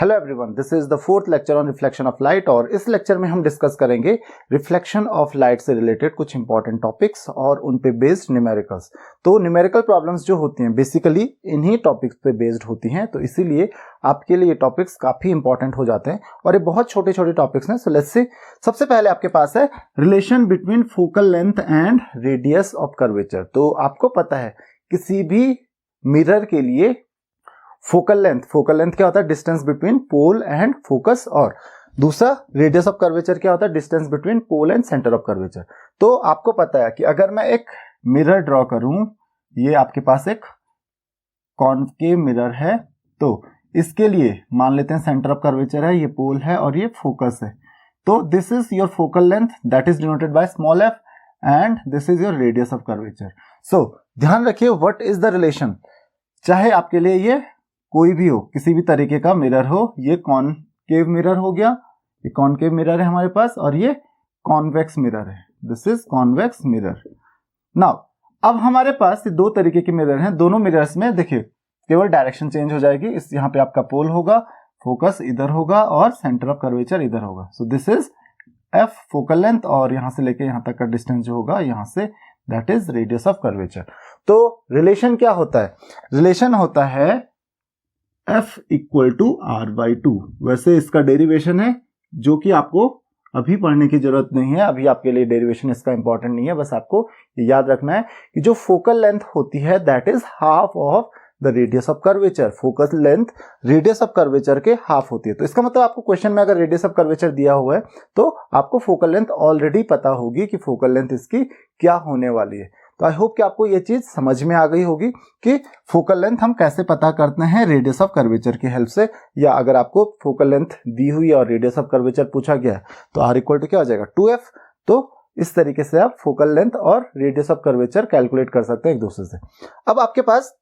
Hello everyone, this is the fourth lecture on reflection of light और इस lecture में हम डिस्कस करेंगे रिफ्लेक्शन ऑफ लाइट से रिलेटेड कुछ इंपॉर्टेंट टॉपिक्स और उन पे बेस्ड न्यूमेरिकल्स। तो न्यूमेरिकल प्रॉब्लम्स जो होती हैं बेसिकली इन्हीं टॉपिक्स पे बेस्ड होती हैं, तो इसीलिए आपके लिए ये टॉपिक्स काफी इंपॉर्टेंट हो जाते हैं और ये बहुत छोटे छोटे टॉपिक्स हैं। सो लेट्स सी, सबसे पहले आपके पास है relation between focal length and radius of curvature. तो आपको पता है किसी भी मिरर के लिए फोकल लेंथ क्या होता है? Distance between pole and focus. और दूसरा रेडियस ऑफ कर्वेचर क्या होता है? Distance between pole and centre of curvature. तो आपको पता है कि अगर मैं एक मिरर ड्रॉ करूं, ये आपके पास एक कॉन्केव मिरर है, तो इसके लिए मान लेते हैं सेंटर ऑफ कर्वेचर है, ये पोल है और ये फोकस है। तो this is your focal length that is denoted by small F and this is your radius of curvature. So ध्यान रखिए व्हाट इज द रिलेशन। चाहे आपके लिए ये कोई भी हो, किसी भी तरीके का मिरर हो, ये कॉनकेव मिरर हो गया, ये कॉनकेव मिरर है हमारे पास और ये कॉन्वेक्स मिरर है, this is convex mirror. Now अब हमारे पास ये दो तरीके के मिरर हैं, दोनों मिरर्स में देखिए केवल डायरेक्शन चेंज हो जाएगी। इस यहाँ पे आपका पोल होगा, फोकस इधर होगा और सेंटर ऑफ कर्वेचर इधर होगा। So this is F focal length और यहां से लेके यहां तक का डिस्टेंस जो होगा यहां से, that is radius of curvature. तो रिलेशन क्या होता है? रिलेशन होता है F इक्वल टू R/2। वैसे इसका डेरिवेशन है जो कि आपको अभी पढ़ने की जरूरत नहीं है, अभी आपके लिए डेरिवेशन इसका इंपॉर्टेंट नहीं है, बस आपको याद रखना है कि जो फोकल लेंथ होती है that is half of the radius of curvature. Focal length radius of curvature के हाफ होती है। तो इसका मतलब आपको क्वेश्चन में अगर रेडियस ऑफ कर्वेचर दिया हुआ है तो आपको फोकल लेंथ ऑलरेडी पता होगी कि फोकल लेंथ इसकी क्या होने वाली है। तो आई होप कि आपको ये चीज समझ में आ गई होगी कि फोकल लेंथ हम कैसे पता करते हैं रेडियस ऑफ कर्वेचर की हेल्प से, या अगर आपको फोकल लेंथ दी हुई है और रेडियस ऑफ कर्वेचर पूछा गया है तो R इक्वल टू क्या हो जाएगा? 2F। तो इस तरीके से आप फोकल लेंथ और रेडियस ऑफ कर्वेचर कैलकुलेट कर सकते हैं एक दूसरे से। अब आपके पास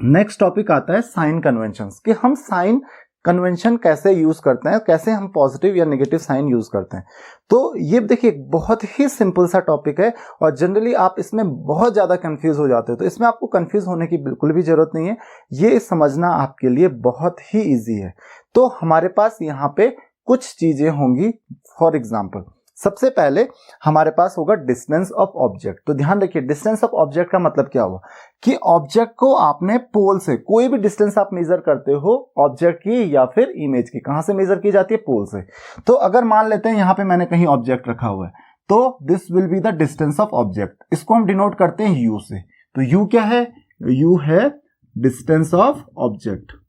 नेक्स्ट टॉपिक आता है साइन कन्वेंशंस, कि हम साइन कन्वेंशन कैसे यूज करते हैं, कैसे हम पॉजिटिव या नेगेटिव साइन यूज करते हैं। तो ये देखिए बहुत ही सिंपल सा टॉपिक है और जनरली आप इसमें बहुत ज्यादा कंफ्यूज हो जाते हो, तो इसमें आपको कंफ्यूज होने की बिल्कुल भी जरूरत नहीं है, ये समझना आपके लिए बहुत ही इजी है। तो हमारे पास यहाँ पे कुछ चीजें होंगी। फॉर एग्जाम्पल सबसे पहले हमारे पास होगा डिस्टेंस ऑफ ऑब्जेक्ट। तो ध्यान रखिए डिस्टेंस ऑफ ऑब्जेक्ट का मतलब क्या हुआ कि ऑब्जेक्ट को आपने पोल से, कोई भी डिस्टेंस आप मेजर करते हो ऑब्जेक्ट की या फिर इमेज की, कहां से मेजर की जाती है? पोल से। तो अगर मान लेते हैं यहां पे मैंने कहीं ऑब्जेक्ट रखा हुआ है तो this will be the distance of object. इसको हम डिनोट करते हैं यू से। तो यू क्या है? यू है डिस्टेंस ऑफ ऑब्जेक्ट,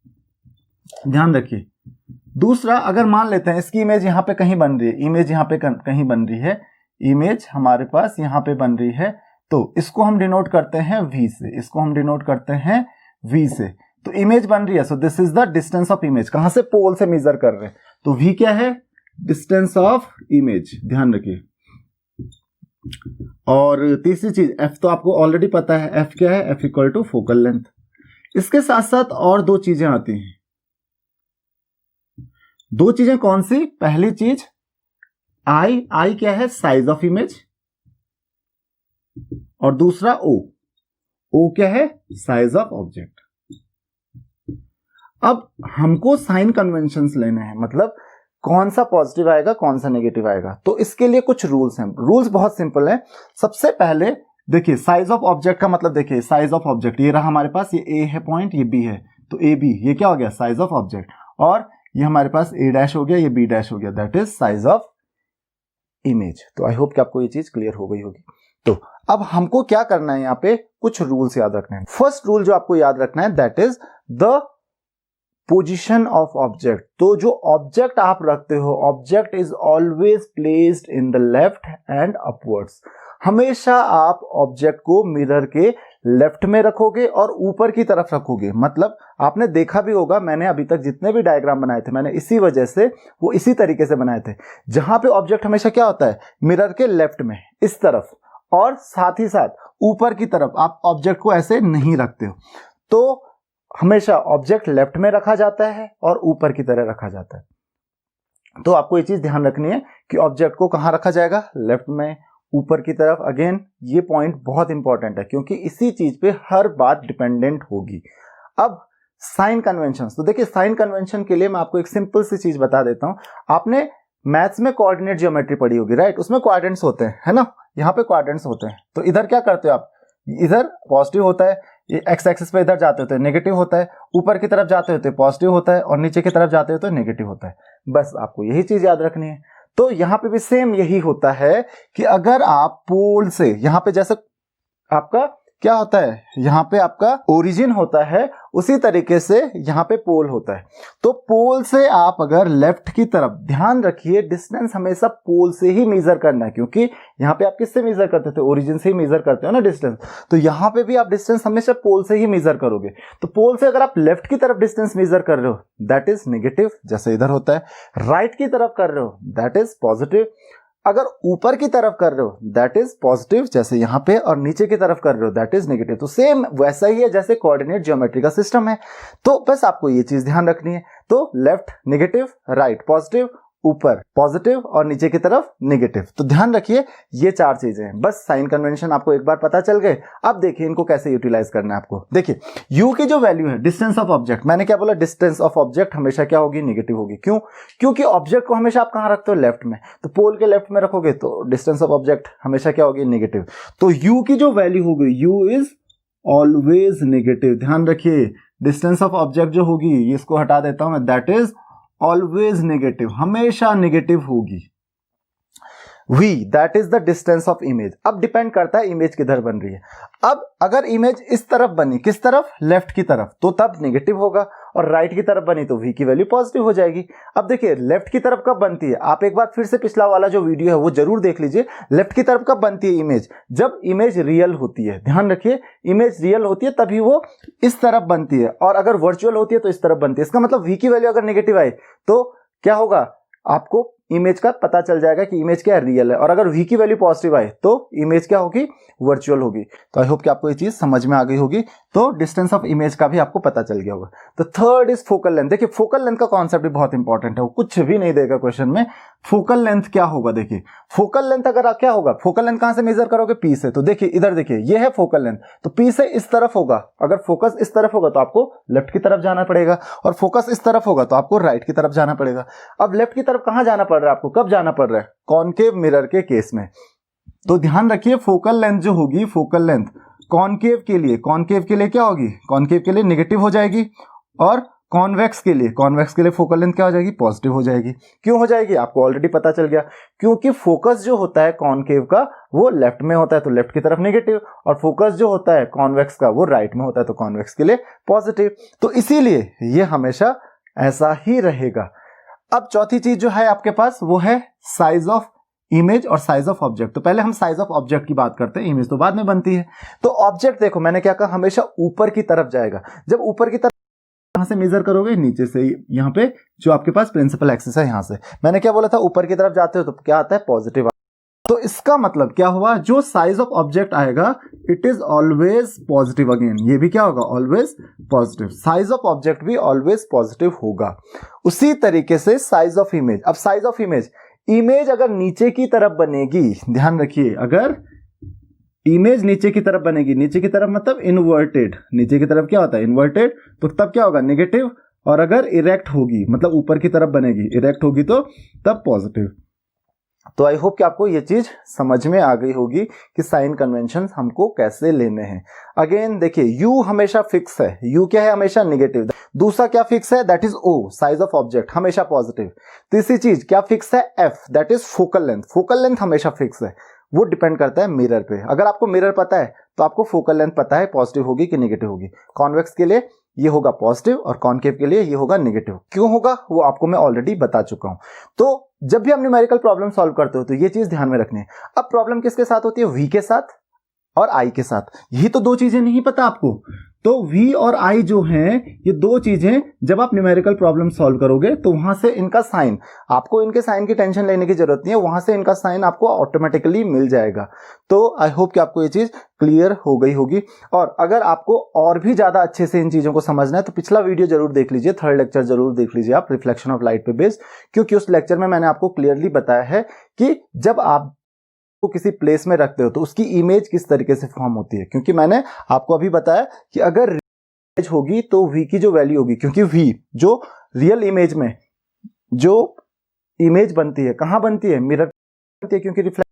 ध्यान रखिए। दूसरा अगर मान लेते हैं इसकी इमेज यहां पे कहीं बन रही है, इमेज यहां पे कहीं बन रही है, इमेज हमारे पास यहां पे बन रही है, तो इसको हम डिनोट करते हैं V से, इसको हम डिनोट करते हैं V से। तो इमेज बन रही है, so this is the distance of image. कहां से? पोल से मेजर कर रहे हैं, तो V क्या है? डिस्टेंस ऑफ इमेज, ध्यान रखिए। और तीसरी चीज F तो आपको ऑलरेडी पता है, F क्या है? F equal to focal length. इसके साथ साथ और दो चीजें आती हैं। दो चीजें कौन सी? पहली चीज I क्या है? साइज ऑफ इमेज, और दूसरा O क्या है? Size of object. अब हमको साइन कन्वेंशंस लेने हैं, मतलब कौन सा पॉजिटिव आएगा कौन सा नेगेटिव आएगा। तो इसके लिए कुछ रूल्स हैं। रूल्स बहुत सिंपल है। सबसे पहले देखिए साइज ऑफ ऑब्जेक्ट का मतलब, देखिए साइज ऑफ ऑब्जेक्ट ये रहा हमारे पास, ये A है पॉइंट, ये B है, तो AB ये क्या हो गया? Size of object. और ये हमारे पास A डैश हो गया, ये B डैश हो गया, that is size of image. तो आई होप कि आपको ये चीज क्लियर हो गई होगी। तो अब हमको क्या करना है, यहाँ पे कुछ रूल्स याद रखने हैं। फर्स्ट रूल जो आपको याद रखना है that is the position of object. तो जो ऑब्जेक्ट आप रखते हो, object is always placed in the left and upwards. हमेशा आप ऑब्जेक्ट को मिरर के लेफ्ट में रखोगे और ऊपर की तरफ रखोगे। मतलब आपने देखा भी होगा, मैंने अभी तक जितने भी डायग्राम बनाए थे मैंने इसी वजह से वो इसी तरीके से बनाए थे, जहां पे ऑब्जेक्ट हमेशा क्या होता है? मिरर के लेफ्ट में इस तरफ, और साथ ही साथ ऊपर की तरफ आप ऑब्जेक्ट को ऐसे नहीं रखते हो। तो हमेशा ऑब्जेक्ट लेफ्ट में रखा जाता है और ऊपर की तरह रखा जाता है। तो आपको ये चीज ध्यान रखनी है कि ऑब्जेक्ट को कहां रखा जाएगा? लेफ्ट में, ऊपर की तरफ। अगेन ये पॉइंट बहुत इंपॉर्टेंट है क्योंकि इसी चीज पे हर बात डिपेंडेंट होगी। अब साइन कन्वेंशन। तो देखिए साइन कन्वेंशन के लिए मैं आपको एक सिंपल सी चीज बता देता हूं। आपने मैथ्स में कोऑर्डिनेट ज्योमेट्री पढ़ी होगी, राइट? उसमें क्वाड्रेंट्स होते हैं, है ना? यहाँ पे क्वाड्रेंट्स होते हैं। तो इधर क्या करते हो आप, इधर पॉजिटिव होता है, ये एक्स एक्सिस पे इधर जाते होते हैं नेगेटिव होता है, ऊपर की तरफ जाते होते पॉजिटिव होता है, और नीचे की तरफ जाते हो तो नेगेटिव होता है। बस आपको यही चीज याद रखनी है। तो यहाँ पे भी सेम यही होता है कि अगर आप पोल से, यहाँ पे जैसे आपका क्या होता है, यहाँ पे आपका ओरिजिन होता है, उसी तरीके से यहाँ पे पोल होता है। तो पोल से आप अगर लेफ्ट की तरफ, ध्यान रखिए डिस्टेंस हमेशा पोल से ही मेजर करना है, क्योंकि यहाँ पे आप किससे मेजर करते थे, ओरिजिन से ही मेजर करते हो ना डिस्टेंस। तो यहाँ पे भी आप डिस्टेंस हमेशा पोल से ही मेजर करोगे। तो पोल से अगर आप लेफ्ट की तरफ डिस्टेंस मेजर कर रहे हो दैट इज नेगेटिव, जैसे इधर होता है। राइट की तरफ कर रहे हो दैट इज पॉजिटिव। अगर ऊपर की तरफ कर रहे हो दैट इज पॉजिटिव, जैसे यहाँ पे, और नीचे की तरफ कर रहे हो दैट इज नेगेटिव। तो सेम वैसा ही है जैसे कोऑर्डिनेट ज्योमेट्री का सिस्टम है। तो बस आपको ये चीज ध्यान रखनी है। तो लेफ्ट नेगेटिव, राइट पॉजिटिव, ऊपर पॉजिटिव और नीचे की तरफ नेगेटिव। तो ध्यान रखिए ये चार चीजें हैं। बस साइन कन्वेंशन आपको एक बार पता चल गए। अब देखिए इनको कैसे यूटिलाइज करना है आपको। देखिए u की जो वैल्यू है, डिस्टेंस ऑफ ऑब्जेक्ट, मैंने क्या बोला, डिस्टेंस ऑफ ऑब्जेक्ट हमेशा क्या होगी, नेगेटिव होगी। क्यों? क्योंकि ऑब्जेक्ट को हमेशा आप कहां रखते हो, लेफ्ट में। तो पोल के लेफ्ट में रखोगे तो डिस्टेंस ऑफ ऑब्जेक्ट हमेशा क्या होगी, नेगेटिव। तो u की जो वैल्यू होगी, u इज ऑलवेज नेगेटिव। ध्यान रखिए डिस्टेंस ऑफ ऑब्जेक्ट जो होगी, इसको हटा देता हूं मैं, दैट इज ऑलवेज नेगेटिव, हमेशा नेगेटिव होगी। v that is the distance of image. अब डिपेंड करता है इमेज किधर बन रही है। अब अगर इमेज इस तरफ बनी, किस तरफ, लेफ्ट की तरफ, तो तब नेगेटिव होगा, और राइट की तरफ बनी तो v की वैल्यू पॉजिटिव हो जाएगी। अब देखिए लेफ्ट की तरफ कब बनती है, आप एक बार फिर से पिछला वाला जो वीडियो है वो जरूर देख लीजिए। लेफ्ट की तरफ कब बनती है इमेज, जब इमेज रियल होती है। ध्यान रखिए इमेज रियल होती है तभी वो इस तरफ बनती है, और अगर वर्चुअल होती है तो इस तरफ बनती है। इसका मतलब v की वैल्यू अगर नेगेटिव आई तो क्या होगा, आपको इमेज का पता चल जाएगा कि इमेज क्या रियल है, और अगर v की वैल्यू पॉजिटिव आए तो इमेज क्या होगी, वर्चुअल होगी। तो आई होप कि आपको ये चीज समझ में आ गई होगी। तो डिस्टेंस ऑफ इमेज का भी आपको पता चल गया होगा। तो थर्ड इज फोकल लेंथ। देखिए फोकल लेंथ का कॉन्सेप्ट भी बहुत इंपॉर्टेंट है, वो कुछ भी नहीं देगा क्वेश्चन में। फोकल लेंथ क्या होगा, देखिए फोकल लेंथ अगर क्या होगा, फोकल लेंथ कहां से मेजर करोगे, पी से। तो देखिए इधर देखिए ये है फोकल लेंथ, तो पी से इस तरफ होगा। अगर फोकस इस तरफ होगा तो आपको लेफ्ट की तरफ जाना पड़ेगा, और फोकस इस तरफ होगा तो आपको राइट की तरफ जाना पड़ेगा। अब लेफ्ट की तरफ कहां जाना पड़ रहा है आपको, कब जाना पड़ रहा है, कॉनकेव मिरर के केस में। तो ध्यान रखिए फोकल लेंथ जो होगी, फोकल लेंथ कॉनकेव के लिए, कॉनकेव के लिए क्या होगी, कॉनकेव के लिए नेगेटिव हो जाएगी, और कॉन्वेक्स के लिए, कॉन्वेक्स के लिए फोकल लेंथ क्या हो जाएगी, पॉजिटिव हो जाएगी। क्यों हो जाएगी, आपको ऑलरेडी पता चल गया, क्योंकि फोकस जो होता है कॉनकेव का वो लेफ्ट में होता है तो लेफ्ट की तरफ नेगेटिव, और फोकस जो होता है कॉन्वेक्स का वो राइट में होता है तो कॉन्वेक्स के लिए पॉजिटिव। तो इसीलिए ये हमेशा ऐसा ही रहेगा। अब चौथी चीज जो है आपके पास वो है साइज ऑफ इमेज और साइज ऑफ ऑब्जेक्ट। तो पहले हम साइज ऑफ ऑब्जेक्ट की बात करते हैं, इमेज तो बाद में बनती है। तो ऑब्जेक्ट देखो मैंने क्या कहा, हमेशा ऊपर की तरफ जाएगा। जब ऊपर की तरफ कहां से मेजर करोगे, नीचे से, यहाँ पे जो आपके पास प्रिंसिपल एक्सिस है यहां से। मैंने क्या बोला था, ऊपर की तरफ जाते हो तो क्या आता है, पॉजिटिव। तो इसका मतलब क्या हुआ, जो साइज ऑफ ऑब्जेक्ट आएगा it is always positive. Again ये भी क्या होगा, always positive. Size of object भी ऑलवेज पॉजिटिव होगा। उसी तरीके से साइज ऑफ इमेज। अब साइज ऑफ इमेज, इमेज अगर नीचे की तरफ बनेगी, ध्यान रखिए अगर इमेज नीचे की तरफ बनेगी, नीचे की तरफ मतलब इन्वर्टेड, नीचे की तरफ क्या होता है, इन्वर्टेड, तो तब क्या होगा, नेगेटिव। और अगर इरेक्ट होगी मतलब ऊपर की तरफ बनेगी, इरेक्ट होगी तो तब पॉजिटिव। तो आई होप कि आपको ये चीज समझ में आ गई होगी कि साइन कन्वेंशन हमको कैसे लेने हैं। अगेन देखिए u हमेशा फिक्स है, u क्या है, हमेशा नेगेटिव। दूसरा क्या फिक्स है, that is o, size of object हमेशा पॉजिटिव। तीसरी चीज क्या फिक्स है, f, that is focal length. Focal length हमेशा फिक्स है, वो डिपेंड करता है मिरर पे। अगर आपको मिरर पता है तो आपको फोकल लेंथ पता है पॉजिटिव होगी कि नेगेटिव होगी। कॉन्वेक्स के लिए ये होगा पॉजिटिव और कॉनकेव के लिए ये होगा नेगेटिव। क्यों होगा वो आपको मैं ऑलरेडी बता चुका हूं। तो जब भी हम न्यूमेरिकल प्रॉब्लम सॉल्व करते हो तो ये चीज ध्यान में रखनी है। अब प्रॉब्लम किसके साथ होती है, v के साथ और i के साथ। यही तो दो चीजें नहीं पता आपको। तो v और i जो हैं ये दो चीजें जब आप न्यूमेरिकल प्रॉब्लम सॉल्व करोगे तो वहां से इनका साइन, आपको इनके साइन की टेंशन लेने की जरूरत नहीं है, वहां से इनका साइन आपको ऑटोमेटिकली मिल जाएगा। तो आई होप कि आपको ये चीज क्लियर हो गई होगी। और अगर आपको और भी ज्यादा अच्छे से इन चीजों को समझना है तो पिछला वीडियो जरूर देख लीजिए, थर्ड लेक्चर जरूर देख लीजिए आप, रिफ्लेक्शन ऑफ लाइट पे बेस्ड। क्योंकि उस लेक्चर में मैंने आपको क्लियरली बताया है कि जब आप को किसी प्लेस में रखते हो तो उसकी इमेज किस तरीके से फॉर्म होती है। क्योंकि मैंने आपको अभी बताया कि अगर होगी तो v की जो वैल्यू होगी, क्योंकि v जो रियल इमेज में जो इमेज बनती है कहां बनती है, मिरर बनती है, क्योंकि रिफ्लेक्ट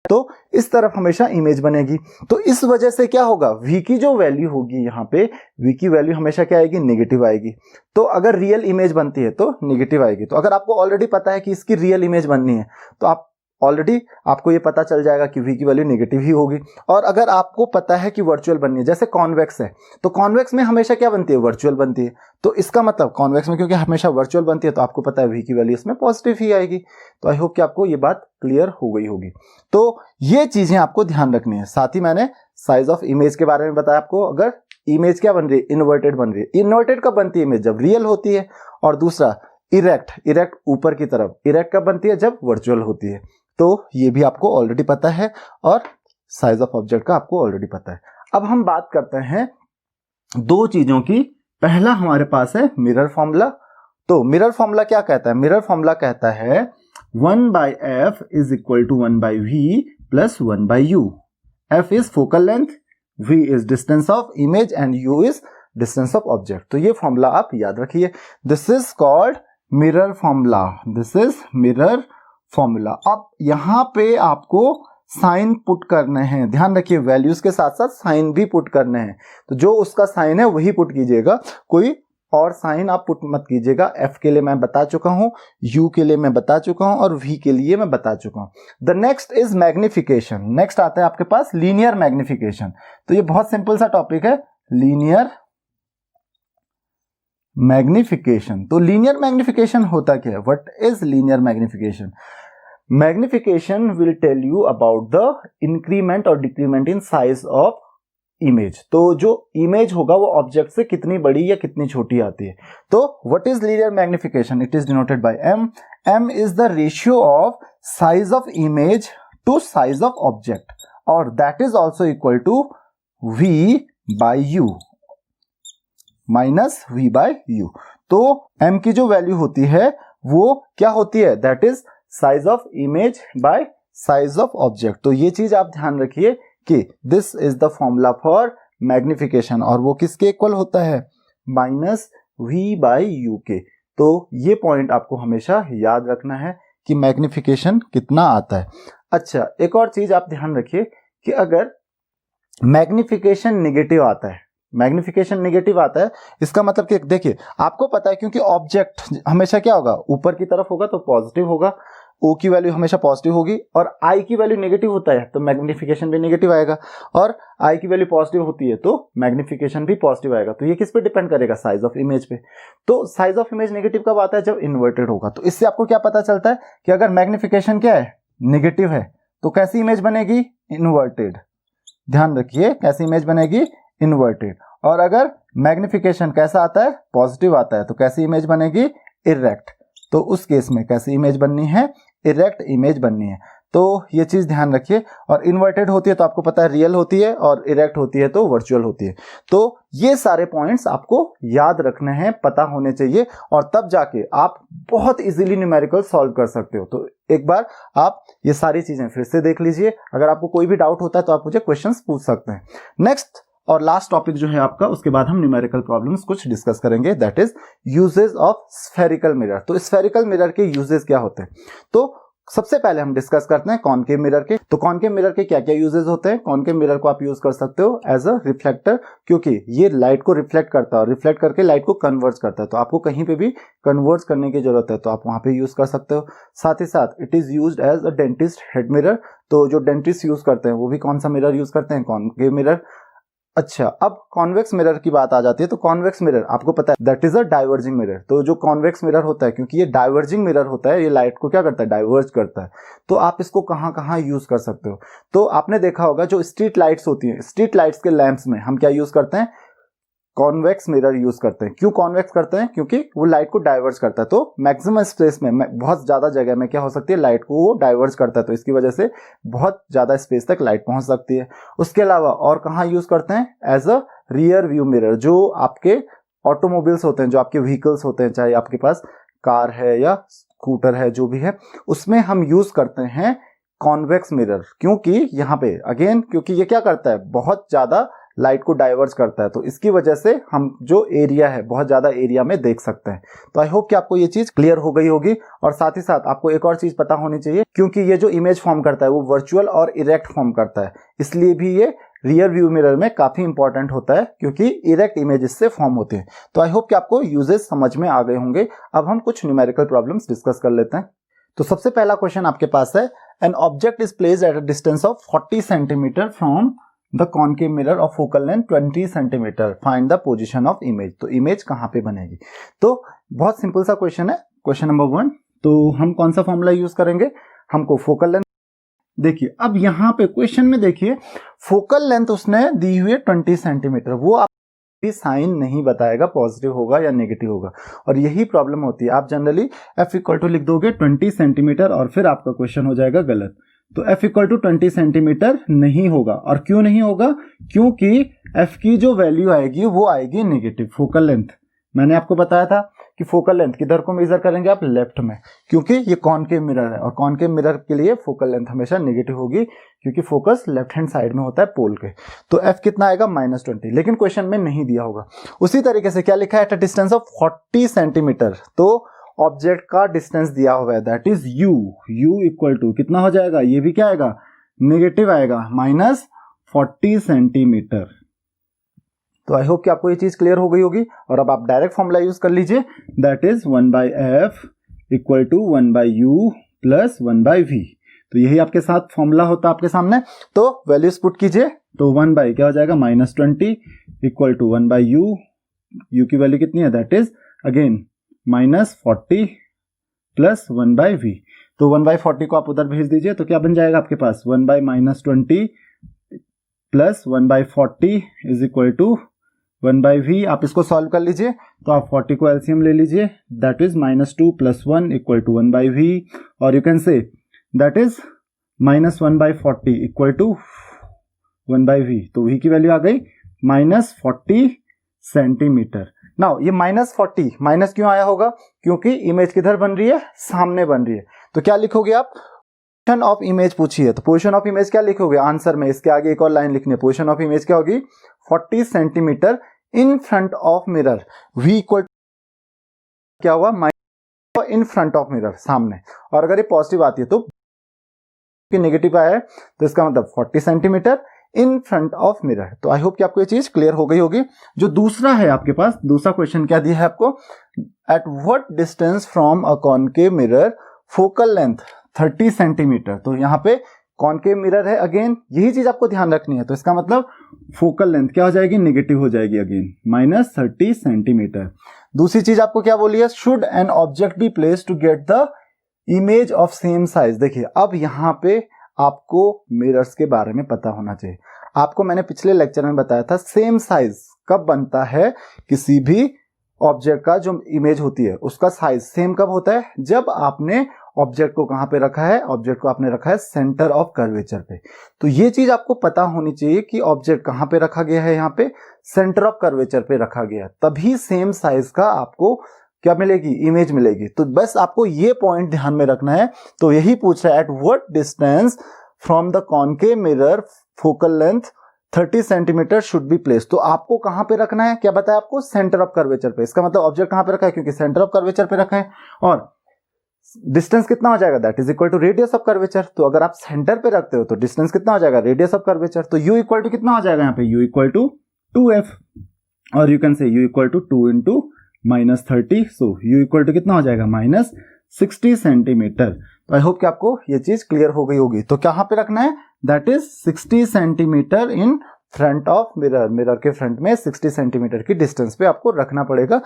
तो इस तरफ हमेशा इमेज बनेगी। तो इस वजह से क्या होगा, v की जो वैल्यू होगी यहाँ पे v की वैल्यू हमेशा क्या आएगी, नेगेटिव आएगी। तो अगर रियल इमेज बनती है तो नेगेटिव आएगी। तो अगर आपको ऑलरेडी पता है कि इसकी रियल इमेज बननी है तो आप ऑलरेडी आपको ये पता चल जाएगा कि v की वैल्यू नेगेटिव ही होगी। और अगर आपको पता है कि वर्चुअल बननी है, जैसे कॉन्वेक्स है तो कॉन्वेक्स में हमेशा क्या बनती है, वर्चुअल बनती है। तो इसका मतलब कॉन्वेक्स में क्योंकि हमेशा वर्चुअल बनती है तो आपको पता है v की वैल्यू इसमें पॉजिटिव ही आएगी। तो आई होप कि आपको ये बात क्लियर हो गई होगी। तो ये चीजें आपको ध्यान रखनी है। साथ ही मैंने साइज ऑफ इमेज के बारे में बताया आपको। अगर इमेज क्या बन रही है, इन्वर्टेड बन रही है। इन्वर्टेड कब बनती है इमेज, जब रियल होती है। और दूसरा इरेक्ट ऊपर की तरफ, इरेक्ट कब बनती है, जब वर्चुअल होती है। तो ये भी आपको ऑलरेडी पता है और साइज ऑफ ऑब्जेक्ट का आपको ऑलरेडी पता है। अब हम बात करते हैं दो चीजों की। पहला हमारे पास है मिरर फॉर्मूला। तो मिरर फॉर्मूला क्या कहता है, मिरर फॉर्मूला कहता है 1/f is equal to 1/v plus 1/u। f is focal length, v is distance of image and u is distance of object. तो ये फॉर्मूला आप याद रखिए। This is called mirror formula, this is mirror formula. अब यहां पे आपको sign put करने हैं, ध्यान रखिए, वैल्यूज के साथ साथ साइन भी पुट करने हैं। तो जो उसका साइन है वही पुट कीजिएगा, कोई और साइन आप पुट मत कीजिएगा। f के लिए मैं बता चुका हूं, u के लिए मैं बता चुका हूं और v के लिए मैं बता चुका हूं। The next is magnification. Next आता है आपके पास लीनियर मैग्निफिकेशन। तो ये बहुत सिंपल सा टॉपिक है, लीनियर मैग्निफिकेशन। तो लीनियर मैग्निफिकेशन होता क्या है, what is linear magnification? Magnification will tell you about the increment और decrement in size of image. तो जो इमेज होगा वो ऑब्जेक्ट से कितनी बड़ी या कितनी छोटी आती है। तो what is linear magnification? It is denoted by m। m is the ratio of size of image to size of object और that is also equal to v by u minus v by u। तो m की जो value होती है वो क्या होती है, that is size of image by size of object. तो ये चीज आप ध्यान रखिए कि this is the formula for magnification और वो किसके इक्वल होता है, माइनस v बाय u के। तो ये पॉइंट आपको हमेशा याद रखना है कि मैग्निफिकेशन कितना आता है। अच्छा, एक और चीज आप ध्यान रखिए कि अगर मैग्निफिकेशन नेगेटिव आता है, मैग्निफिकेशन नेगेटिव आता है, इसका मतलब कि देखिए आपको पता है क्योंकि ऑब्जेक्ट हमेशा क्या होगा, ऊपर की तरफ होगा तो पॉजिटिव होगा, ओ की वैल्यू हमेशा पॉजिटिव होगी और आई की वैल्यू नेगेटिव होता है तो मैग्निफिकेशन भी नेगेटिव आएगा, और आई की वैल्यू पॉजिटिव होती है तो मैग्निफिकेशन भी पॉजिटिव आएगा। तो ये किस पे डिपेंड करेगा, साइज ऑफ इमेज पे। तो साइज ऑफ इमेज नेगेटिव कब आता है, जब इन्वर्टेड होगा। तो इससे आपको क्या पता चलता है कि अगर मैग्निफिकेशन क्या है, नेगेटिव है, तो कैसी इमेज बनेगी, इन्वर्टेड। ध्यान रखिए कैसी इमेज बनेगी, इन्वर्टेड। और अगर मैग्निफिकेशन कैसा आता है, पॉजिटिव आता है, तो कैसी इमेज बनेगी, इरेक्ट। तो उस केस में कैसी इमेज बननी है, इरेक्ट इमेज बननी है। तो ये चीज ध्यान रखिए। और इन्वर्टेड होती है तो आपको पता है रियल होती है, और इरेक्ट होती है तो वर्चुअल होती है। तो ये सारे पॉइंट्स आपको याद रखने हैं, पता होने चाहिए, और तब जाके आप बहुत इजीली न्यूमेरिकल सॉल्व कर सकते हो। तो एक बार आप ये सारी चीजें फिर से देख लीजिए। अगर आपको कोई भी डाउट होता है तो आप मुझे क्वेश्चंस पूछ सकते हैं। नेक्स्ट और लास्ट टॉपिक जो है आपका, उसके बाद हम न्यूमेरिकल प्रॉब्लम्स कुछ डिस्कस करेंगे, that is uses of spherical mirror. तो स्फेरिकल मिरर के यूजेस क्या होते हैं, तो सबसे पहले हम डिस्कस करते हैं कॉनकेव मिरर के। तो कॉनकेव मिरर के क्या क्या यूजेस होते हैं। कॉनकेव मिरर को आप यूज कर सकते हो एज अ रिफ्लेक्टर, क्योंकि ये लाइट को रिफ्लेक्ट करता है और रिफ्लेक्ट करके लाइट को कन्वर्ट करता है। तो आपको कहीं पे भी कन्वर्ट करने की जरूरत है तो आप वहां पे यूज कर सकते हो। साथ ही साथ it is used as a dentist head mirror. तो जो डेंटिस्ट यूज करते हैं वो भी कौन सा मिरर यूज करते हैं, कॉनकेव मिरर। अच्छा, अब कॉन्वेक्स मिरर की बात आ जाती है। तो कॉन्वेक्स मिरर आपको पता है that is a diverging mirror. तो जो कॉन्वेक्स मिरर होता है, क्योंकि ये डाइवर्जिंग मिरर होता है, ये लाइट को क्या करता है, डाइवर्ज करता है। तो आप इसको कहां कहां यूज कर सकते हो। तो आपने देखा होगा जो स्ट्रीट लाइट्स होती हैं, स्ट्रीट लाइट्स के लैंप्स में हम क्या यूज करते हैं, कॉन्वेक्स मिरर यूज करते हैं। क्यों कॉन्वेक्स करते हैं, क्योंकि वो लाइट को डाइवर्ज करता है। तो मैक्सिमम स्पेस में, बहुत ज्यादा जगह में क्या हो सकती है, लाइट को वो डाइवर्ज करता है, तो इसकी वजह से बहुत ज्यादा स्पेस तक लाइट पहुंच सकती है। उसके अलावा और कहां यूज करते हैं, as a rear view mirror. जो आपके ऑटोमोबाइल्स होते हैं, जो आपके व्हीकल्स होते हैं, चाहे आपके पास कार है या स्कूटर है, जो भी है, उसमें हम यूज करते हैं कॉन्वेक्स मिरर। क्योंकि यहाँ पे अगेन, क्योंकि ये क्या करता है, बहुत ज्यादा लाइट को डाइवर्ज करता है, तो इसकी वजह से हम जो एरिया है बहुत ज़्यादा एरिया में देख सकते हैं। तो आई होप कि आपको ये चीज़ क्लियर हो गई होगी। और साथ ही साथ आपको एक और चीज़ पता होनी चाहिए, क्योंकि ये जो इमेज फॉर्म करता है वो वर्चुअल और इरेक्ट फॉर्म करता है, इसलिए भी ये रियर व्यू मिरर में काफ़ी इंपॉर्टेंट होता है, क्योंकि इरेक्ट इमेज इससे फॉर्म होते हैं। तो आई होप कि आपको यूजेस समझ में आ गए होंगे। अब हम कुछ न्यूमेरिकल प्रॉब्लम्स डिस्कस कर लेते हैं। तो सबसे पहला क्वेश्चन आपके पास है, an object is placed at a distance of 40 centimetre from the concave mirror of focal length 20 centimetre, find the position of image. तो इमेज कहाँ पे बनेगी? तो बहुत सिंपल सा क्वेश्चन है, क्वेश्चन नंबर 1। तो हम कौन सा फॉर्मूला यूज करेंगे? हमको फोकल लेंथ, देखिए अब यहाँ पे क्वेश्चन में देखिए फोकल लेंथ उसने दी हुई है 20 सेंटीमीटर, वो आप भी साइन नहीं बताएगा पॉजिटिव होगा या नेगेटिव होगा, और यही प्रॉब्लम होती है। आप जनरली f इक्वल टू लिख दोगे 20 सेंटीमीटर और फिर आपका क्वेश्चन हो जाएगा गलत। तो f इक्वल टू 20 सेंटीमीटर नहीं होगा, और क्यों नहीं होगा? क्योंकि f की जो वैल्यू आएगी वो आएगी नेगेटिव। फोकल लेंथ मैंने आपको बताया था कि फोकल लेंथ किधर को मेजर करेंगे आप? लेफ्ट में, क्योंकि ये कॉनकेव मिरर है और कॉनकेव मिरर के लिए फोकल लेंथ हमेशा नेगेटिव होगी, क्योंकि फोकस लेफ्ट हैंड साइड में होता है पोल के। तो f कितना आएगा? -20, लेकिन क्वेश्चन में नहीं दिया होगा। उसी तरीके से क्या लिखा है? At a distance of 40 centimetre, तो ऑब्जेक्ट का डिस्टेंस दिया हुआ है, that is u equal to कितना हो जाएगा? ये भी क्या आएगा? नेगेटिव आएगा, -40 सेंटीमीटर। तो आई होप कि आपको ये चीज क्लियर हो गई होगी। और अब आप डायरेक्ट फॉर्मूला यूज कर लीजिए, that is 1/f equal to 1/u plus 1/v। तो यही आपके साथ फॉर्मूला होता है आपके सामने। तो वैल्यूज पुट कीजिए, तो 1 क्या हो जाएगा? -20 इक्वल टू 1/u, u की वैल्यू कितनी है? That is again -40 plus 1/v। तो 1/40 को आप उधर भेज दीजिए, तो क्या बन जाएगा आपके पास? 1/-20 plus 1/40 is equal to 1/v। आप इसको सॉल्व कर लीजिए, तो आप 40 को एलसीएम ले लीजिए, that is -2 plus 1 equal to 1/v, और you can say that is -1/40 equal to 1/v। तो v की वैल्यू आ गई -40 सेंटीमीटर। नाउ ये -40 माइनस क्यों आया होगा? क्योंकि इमेज किधर बन रही है? सामने बन रही है। तो क्या लिखोगे आप? पोजीशन ऑफ इमेज पूछी है, तो पोजीशन ऑफ इमेज क्या लिखोगे आंसर में? इसके आगे एक और लाइन लिखनी है। पोजीशन ऑफ इमेज क्या होगी? 40 centimetre in front of mirror. v equal क्या हुआ? इन फ्रंट ऑफ मिरर, सामने। और अगर ये पॉजिटिव आती है तो नेगेटिव आया है, तो इसका मतलब 40 centimetre in front of mirror. तो आई होप कि आपको ये चीज क्लियर हो गई होगी। जो दूसरा है आपके पास, दूसरा क्वेश्चन क्या दिया है आपको? At what distance from a concave mirror focal length 30 centimetre. तो यहाँ पे कॉनकेव मिरर है, अगेन यही चीज आपको ध्यान रखनी है। तो इसका मतलब फोकल लेंथ क्या हो जाएगी? नेगेटिव हो जाएगी, अगेन -30 सेंटीमीटर। दूसरी चीज आपको क्या बोली है? Should an object be placed to get the image of same size. देखिए अब यहाँ पे आपको मिरर्स के बारे में पता होना चाहिए। आपको मैंने पिछले लेक्चर में बताया था सेम साइज कब बनता है? किसी भी ऑब्जेक्ट का जो इमेज होती है उसका साइज सेम कब होता है? जब आपने ऑब्जेक्ट को कहां पे रखा है? ऑब्जेक्ट को आपने रखा है सेंटर ऑफ कर्वेचर पे। तो ये चीज आपको पता होनी चाहिए कि ऑब्जेक्ट कहां पे रखा गया है? यहाँ पे सेंटर ऑफ कर्वेचर पे रखा गया है, तभी सेम साइज का आपको क्या मिलेगी? इमेज मिलेगी। तो बस आपको ये पॉइंट ध्यान में रखना है। तो यही पूछ रहा है, at what distance from the concave mirror focal length 30 centimetre should be place. तो आपको कहां पे रखना है? क्या बताया आपको? सेंटर ऑफ कर्वेचर पे। इसका मतलब ऑब्जेक्ट कहां पे रखा है? क्योंकि सेंटर ऑफ कर्वेचर पे रखा है। और डिस्टेंस कितना हो जाएगा? That is equal to radius of curvature. तो अगर आप सेंटर पे रखते हो तो डिस्टेंस कितना हो जाएगा? Radius of curvature. तो u इक्वल टू कितना हो जाएगा यहाँ पे? u इक्वल टू 2f, और you can say u equal to 2 into -30। So u equal to कितना हो जाएगा? -60 सेंटीमीटर। तो आई होप कि आपको ये चीज क्लियर हो गई होगी। तो कहां पे रखना है? That is 60 centimetre in front of mirror. Mirror के फ्रंट में 60 सेंटीमीटर की डिस्टेंस पे आपको रखना पड़ेगा,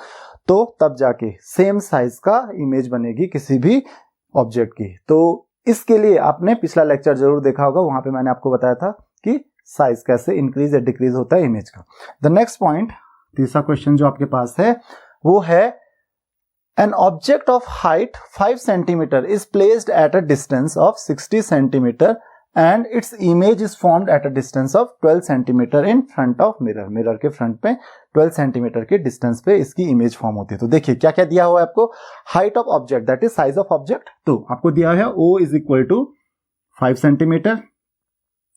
तो तब जाके सेम साइज का इमेज बनेगी किसी भी ऑब्जेक्ट की। तो इसके लिए आपने पिछला लेक्चर जरूर देखा होगा, वहां पे मैंने आपको बताया था कि साइज कैसे इंक्रीज या डिक्रीज होता है इमेज का। द नेक्स्ट पॉइंट, तीसरा क्वेश्चन जो आपके पास है वो है, an object of height 5 centimeter is placed at a distance of 60 centimeter and its image is formed at a distance of 12 centimeter in front of mirror। Mirror के front पे 12 centimetre के distance पे इसकी इमेज फॉर्म होती है। तो देखिए क्या क्या दिया हुआ है आपको? Height of object that is size of object. तो आपको दिया है O is equal to 5 centimetre,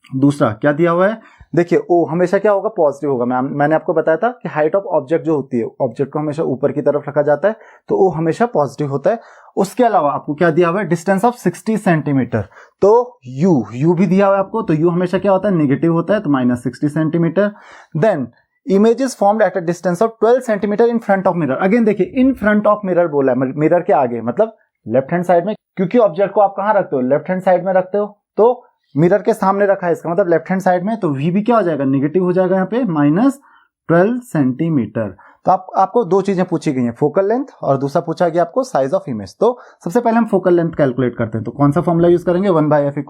दूसरा क्या दिया हुआ है, देखिए ओ हमेशा क्या होगा, पॉजिटिव होगा। मैंने आपको बताया था कि हाइट ऑफ ऑब्जेक्ट जो होती है, ऑब्जेक्ट को हमेशा ऊपर की तरफ रखा जाता है, तो ओ हमेशा पॉजिटिव होता है। उसके अलावा आपको क्या दिया हुआ है, डिस्टेंस ऑफ 60 सेंटीमीटर, तो यू भी दिया हुआ है आपको, तो यू हमेशा क्या होता है, नेगेटिव होता है, तो -60 centimetre. Then image is formed at a distance of 12 centimetre in front of mirror. Again देखिए इन फ्रंट ऑफ मिरर बोला है, मिरर के आगे मतलब लेफ्ट हैंड साइड में, क्योंकि ऑब्जेक्ट को आप कहां रखते हो, लेफ्ट हैंड साइड में रखते हो, तो मिरर के सामने रखा है, इसका मतलब लेफ्ट हैंड साइड में, तो वी भी क्या हो जाएगा, नेगेटिव हो जाएगा यहाँ पे, -12 सेंटीमीटर। तो आपको दो चीजें पूछी गई हैं, फोकल लेंथ और दूसरा पूछा गया आपको साइज ऑफ इमेज। तो सबसे पहले हम फोकल लेंथ कैलकुलेट करते हैं, तो कौन सा फॉर्मूला यूज करेंगे, 1/f =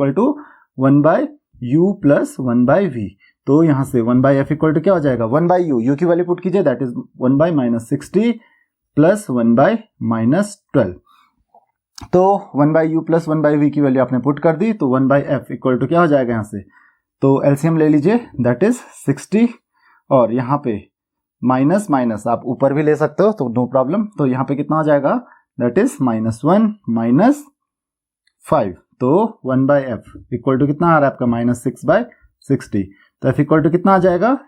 1/u + 1/v। तो यहां से 1/f = क्या हो जाएगा, 1/u, u की वैल्यू पुट कीजिए, दैट इज 1/-60 + 1/-12। तो 1/u + 1/v की वैल्यू आपने पुट कर दी, तो 1/f = क्या हो जाएगा यहाँ से, तो एलसीएम ले लीजिए, दैट इज 60, और यहाँ पे माइनस माइनस आप ऊपर भी ले सकते हो, तो नो प्रॉब्लम। तो यहाँ पे कितना हो जाएगा, दैट इज -1 - 5, तो 1/f = कितना आ रहा है आपका, -6/60, तो f = कितना आ जाएगा,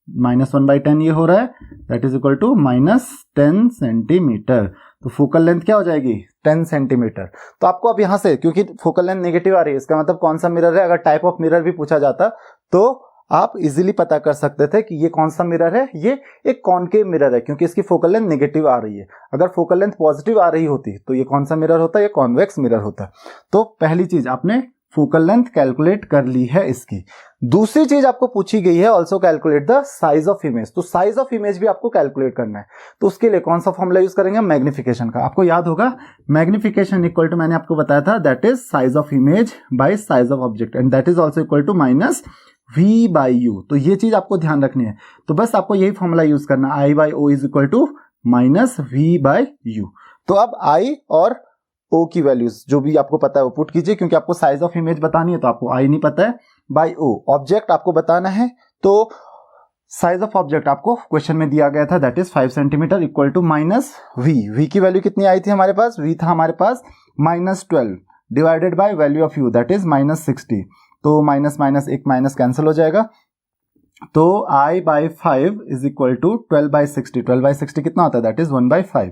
-1/10 ये हो रहा है, that is equal to -10 centimetre. तो फोकल लेंथ क्या हो जाएगी, 10 सेंटीमीटर। तो आपको अब यहां से, क्योंकि फोकल लेंथ नेगेटिव आ रही है, इसका मतलब कौन सा मिरर है, अगर टाइप ऑफ मिरर भी पूछा जाता तो आप इजीली पता कर सकते थे कि ये कौन सा मिरर है, ये एक कॉनकेव मिरर है, क्योंकि इसकी फोकल लेंथ नेगेटिव आ रही है। अगर फोकल लेंथ पॉजिटिव आ रही होती तो ये कौन सा मिरर होता, ये कॉन्वेक्स मिरर होता। तो पहली चीज आपने फोकल लेंथ कैलकुलेट कर ली है इसकी। दूसरी चीज आपको पूछी गई है, also calculate the size of image. तो साइज ऑफ इमेज भी आपको कैलकुलेट करना है, तो उसके लिए कौन सा फॉर्मूला यूज करेंगे, मैग्निफिकेशन का। आपको याद होगा मैग्निफिकेशन इक्वल टू, मैंने आपको बताया था, that is size of image by size of object, and that is also equal to -v/u। तो ये चीज आपको ध्यान रखनी है, तो बस आपको यही फॉर्मूला यूज करना, I/O = -v/u। तो अब I और O की वैल्यूज जो भी आपको पता है वो पुट कीजिए, क्योंकि आपको साइज ऑफ इमेज बतानी है, तो आपको I नहीं पता है, बाय O। ऑब्जेक्ट आपको बताना है, तो साइज ऑफ ऑब्जेक्ट आपको क्वेश्चन में दिया गया था, that is 5 centimetre = -v। v की वैल्यू कितनी आई थी हमारे पास, v था हमारे पास -12 divided by value of u, that is -60। तो माइनस एक माइनस कैंसिल हो जाएगा, तो I/5 = 12/60। 12/60 कितना होता है, दैट इज 1/5।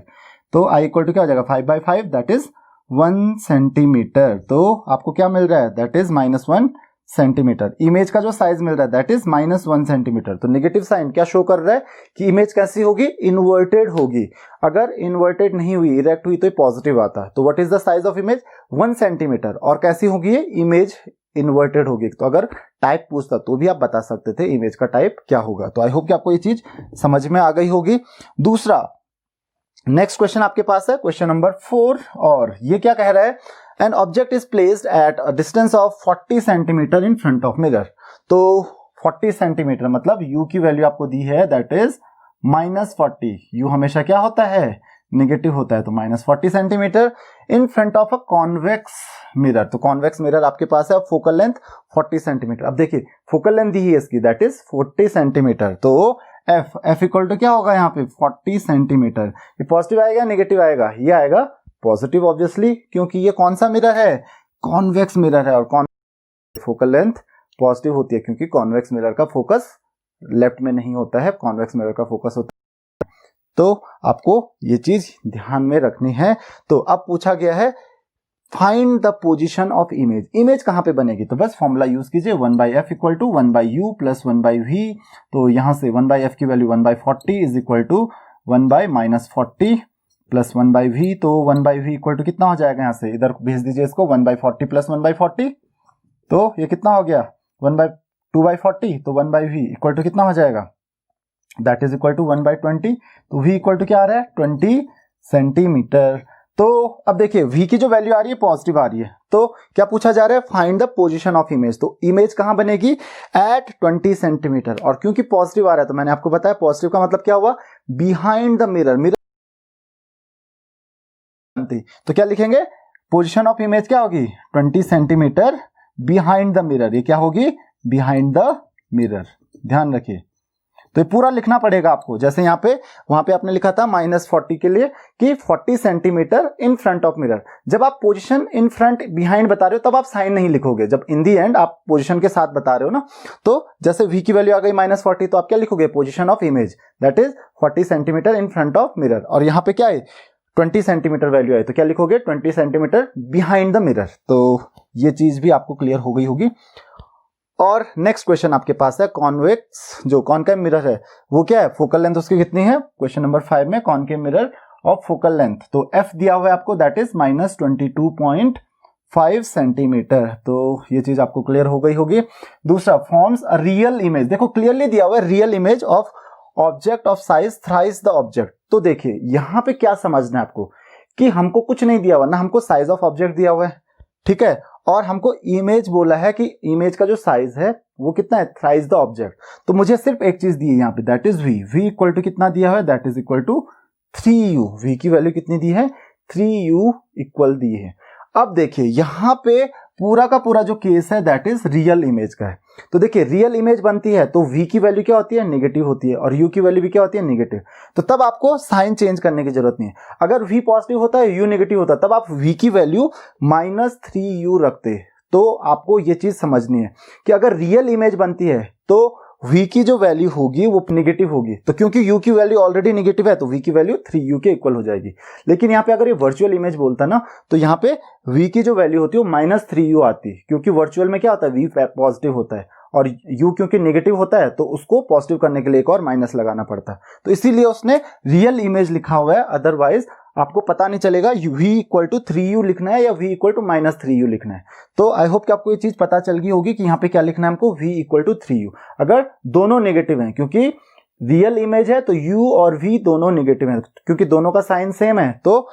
तो I = क्या हो जाएगा, 5/5, दैट इज 1 सेंटीमीटर। तो आपको क्या मिल रहा है, दैट इज -1 सेंटीमीटर। इमेज का जो साइज मिल रहा है दैट इज -1 सेंटीमीटर। तो नेगेटिव साइन क्या शो कर रहा है कि इमेज कैसी होगी, इन्वर्टेड होगी। अगर इन्वर्टेड नहीं हुई, इरेक्ट हुई, तो पॉजिटिव आता है। तो what is the size of image, 1 centimetre. और कैसी होगी ये इमेज, इन्वर्टेड होगी। तो अगर टाइप पूछता तो भी आप बता सकते थे इमेज का टाइप क्या होगा। तो आई होप कि आपको ये चीज समझ में आ गई होगी। दूसरा नेक्स्ट क्वेश्चन आपके पास है, क्वेश्चन नंबर 4, और ये क्या कह रहा है, an object is placed at a distance of 40 centimetre in front of mirror. तो 40 सेंटीमीटर मतलब u की वैल्यू आपको दी है, दैट इज -40। u हमेशा क्या होता है, नेगेटिव होता है, तो -40 centimetre in front of a convex mirror. तो कॉन्वेक्स मिरर आपके पास है, फोकल लेंथ 40 सेंटीमीटर। अब देखिए फोकल लेंथ दी है इसकी, दैट इज 40 सेंटीमीटर। तो f = क्या होगा यहाँ पे, 40 सेंटीमीटर। ये पॉजिटिव आएगा नेगेटिव आएगा, ये आएगा पॉजिटिव ऑब्वियसली, क्योंकि ये कौन सा मिरर है, कॉन्वेक्स मिरर है, और फोकल लेंथ पॉजिटिव होती है, क्योंकि कॉन्वेक्स मिरर का फोकस लेफ्ट में नहीं होता है, कॉन्वेक्स मिरर का फोकस होता है। तो आपको ये चीज ध्यान में रखनी है। तो अब पूछा गया है find the position of image. Image कहां पे बनेगी, तो बस फॉर्मूला यूज कीजिए, 1/f = 1/u + 1/v। तो यहां से 1/f की वैल्यू 1/40 = 1/-40 + 1/v। तो 1/v = कितना हो जाएगा, यहां से इधर भेज दीजिए इसको, 1/40 + 1/40। तो ये कितना हो गया, 2/40। तो 1/v = कितना हो जाएगा, दैट इज इक्वल टू 1/20। तो v = क्या आ रहा है, 20 सेंटीमीटर। तो अब देखिए v की जो वैल्यू आ रही है पॉजिटिव आ रही है, तो क्या पूछा जा रहा है, find the position of image. तो इमेज कहां बनेगी, एट 20 सेंटीमीटर। और क्योंकि पॉजिटिव आ रहा है, तो मैंने आपको बताया पॉजिटिव का मतलब क्या हुआ, बिहाइंड द मिरर। तो क्या लिखेंगे, पोजीशन ऑफ इमेज क्या होगी, 20 सेंटीमीटर बिहाइंड द मिरर। ये क्या होगी, बिहाइंड द मिरर, ध्यान रखिए। तो ये पूरा लिखना पड़ेगा आपको। जैसे यहाँ पे वहां पे आपने लिखा था -40 के लिए कि 40 centimetre in front of mirror. जब आप पोजीशन इन फ्रंट बिहाइंड बता रहे हो तब आप साइन नहीं लिखोगे, जब इन दी एंड आप पोजीशन के साथ बता रहे हो ना। तो जैसे v की वैल्यू आ गई -40, तो आप क्या लिखोगे, position of image that is 40 centimetre in front of mirror. और यहाँ पे क्या है 20 सेंटीमीटर वैल्यू है, तो क्या लिखोगे 20 सेंटीमीटर बिहाइंड द मिरर। तो ये चीज भी आपको क्लियर हो गई होगी। और नेक्स्ट क्वेश्चन आपके पास है कॉन्वेक्स, जो कॉनकेव मिरर है वो क्या है, फोकल लेंथ उसकी कितनी है, क्वेश्चन नंबर 5 में concave mirror of focal length, तो f दिया हुआ है आपको दैट इज -22.5 सेंटीमीटर। तो ये चीज आपको क्लियर हो गई होगी। दूसरा, फॉर्म्स अ रियल इमेज, देखो क्लियरली दिया हुआ है real image of object of size thrice the object. तो देखिए यहां पे क्या समझना है आपको कि हमको कुछ नहीं दिया हुआ ना, हमको साइज ऑफ ऑब्जेक्ट दिया हुआ है, ठीक है, और हमको इमेज बोला है कि इमेज का जो साइज है वो कितना है, थ्राइस द ऑब्जेक्ट। तो मुझे सिर्फ एक चीज दी है यहाँ पे that is v equal to कितना दिया है, that is equal to 3u। v की वैल्यू कितनी दी है, 3u इक्वल दी है। अब देखिए यहाँ पे पूरा का पूरा जो केस है दैट इज रियल इमेज का है। तो देखिए रियल इमेज बनती है तो v की वैल्यू क्या होती है, नेगेटिव होती है, और u की वैल्यू भी क्या होती है, नेगेटिव। तो तब आपको साइन चेंज करने की जरूरत नहीं है। अगर v पॉजिटिव होता है, u नेगेटिव होता है, तब आप v की वैल्यू -3u रखते। तो आपको ये चीज समझनी है कि अगर रियल इमेज बनती है तो v की जो वैल्यू होगी वो नेगेटिव होगी। तो क्योंकि u की वैल्यू ऑलरेडी नेगेटिव है तो v की वैल्यू 3u के इक्वल हो जाएगी। लेकिन यहाँ पे अगर ये वर्चुअल इमेज बोलता ना तो यहाँ पे v की जो वैल्यू होती है वो -3u आती, क्योंकि वर्चुअल में क्या होता है, v पॉजिटिव होता है और u क्योंकि नेगेटिव होता है तो उसको पॉजिटिव करने के लिए एक और माइनस लगाना पड़ता है। तो इसीलिए उसने रियल इमेज लिखा हुआ है, अदरवाइज आपको पता नहीं चलेगा v इक्वल टू 3u लिखना है या v इक्वल टू -3u लिखना है। तो आई होप कि आपको ये चीज पता चल गई होगी कि यहाँ पे क्या लिखना है हमको, v इक्वल टू 3u। अगर दोनों नेगेटिव हैं, क्योंकि रियल इमेज है तो u और v दोनों नेगेटिव हैं, क्योंकि दोनों का साइन सेम है तो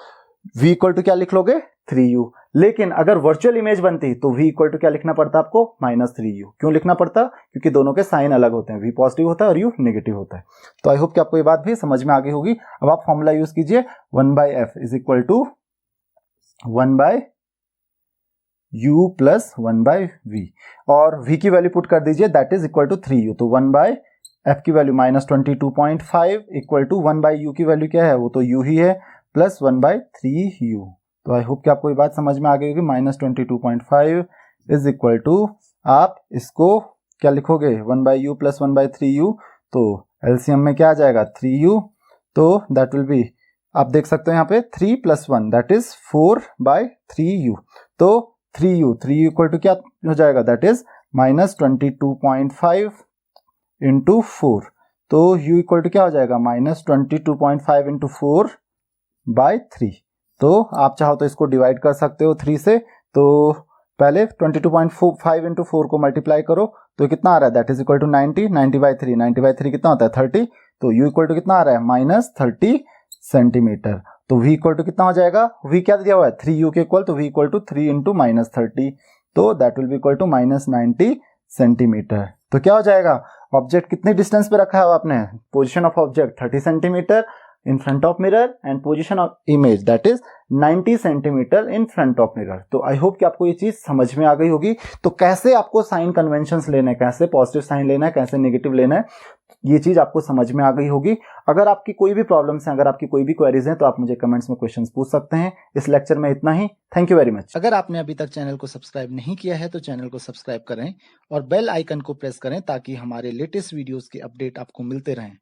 v इक्वल टू क्या लिख लोगे, 3u। लेकिन अगर वर्चुअल इमेज बनती तो v इक्वल टू क्या लिखना पड़ता आपको, -3u। क्यों लिखना पड़ता, क्योंकि दोनों के साइन अलग होते हैं, v पॉजिटिव होता है और u नेगेटिव होता है। तो आई होप कि आपको ये बात भी समझ में आ गई होगी। अब आप फॉर्मूला यूज कीजिए, 1/f is equal to 1/u plus 1/v, और v की वैल्यू पुट कर दीजिए that is equal to 3u। तो 1/f की वैल्यू -22.5 इक्वल टू 1/u की वैल्यू क्या है, वो तो u ही है, प्लस 1/3u। तो आई होप कि आपको ये बात समझ में आ गई होगी। -22.5 इज इक्वल टू, आप इसको क्या लिखोगे, 1/u प्लस 1/3u, तो एलसीएम में क्या आ जाएगा 3u, तो दैट विल बी, आप देख सकते हो यहाँ पे 3 + 1 दैट इज 4/3u। तो 3u इक्वल टू क्या हो जाएगा, दैट इज -22.5 इंटू 4। तो u इक्वल टू क्या हो जाएगा, -22.5 इंटू 4/3। तो आप चाहो तो इसको डिवाइड कर सकते हो 3 से। तो पहले 22.5 इंटू 4 को मल्टीप्लाई करो तो कितना आ रहा है, दैट इज इक्वल टू 90, 90/3, 90/3 कितना होता है 30। तो u इक्वल टू कितना आ रहा है, -30 सेंटीमीटर। तो v इक्वल टू कितना हो जाएगा, v क्या दिया हुआ है 3u के इक्वल, तो v इक्वल टू 3 इंटू -30, तो that will be equal to -90 centimetre. तो क्या हो जाएगा, ऑब्जेक्ट कितने डिस्टेंस पे रखा है आपने, position of object 30 centimetre in front of mirror and position of image that is 90 centimetre in front of mirror। तो आई होप कि आपको ये चीज समझ में आ गई होगी। तो कैसे आपको साइन कन्वेंशंस लेना है, कैसे पॉजिटिव साइन लेना है, कैसे नेगेटिव लेना है, ये चीज आपको समझ में आ गई होगी। अगर आपकी कोई भी प्रॉब्लम्स हैं, अगर आपकी कोई भी क्वेरीज हैं, तो आप मुझे कमेंट्स में क्वेश्चंस पूछ सकते हैं। इस लेक्चर में इतना ही, थैंक यू वेरी मच। अगर आपने अभी तक चैनल को सब्सक्राइब नहीं किया है तो चैनल को सब्सक्राइब करें और बेल आइकन को प्रेस करें ताकि हमारे लेटेस्ट वीडियोस के अपडेट आपको मिलते रहें।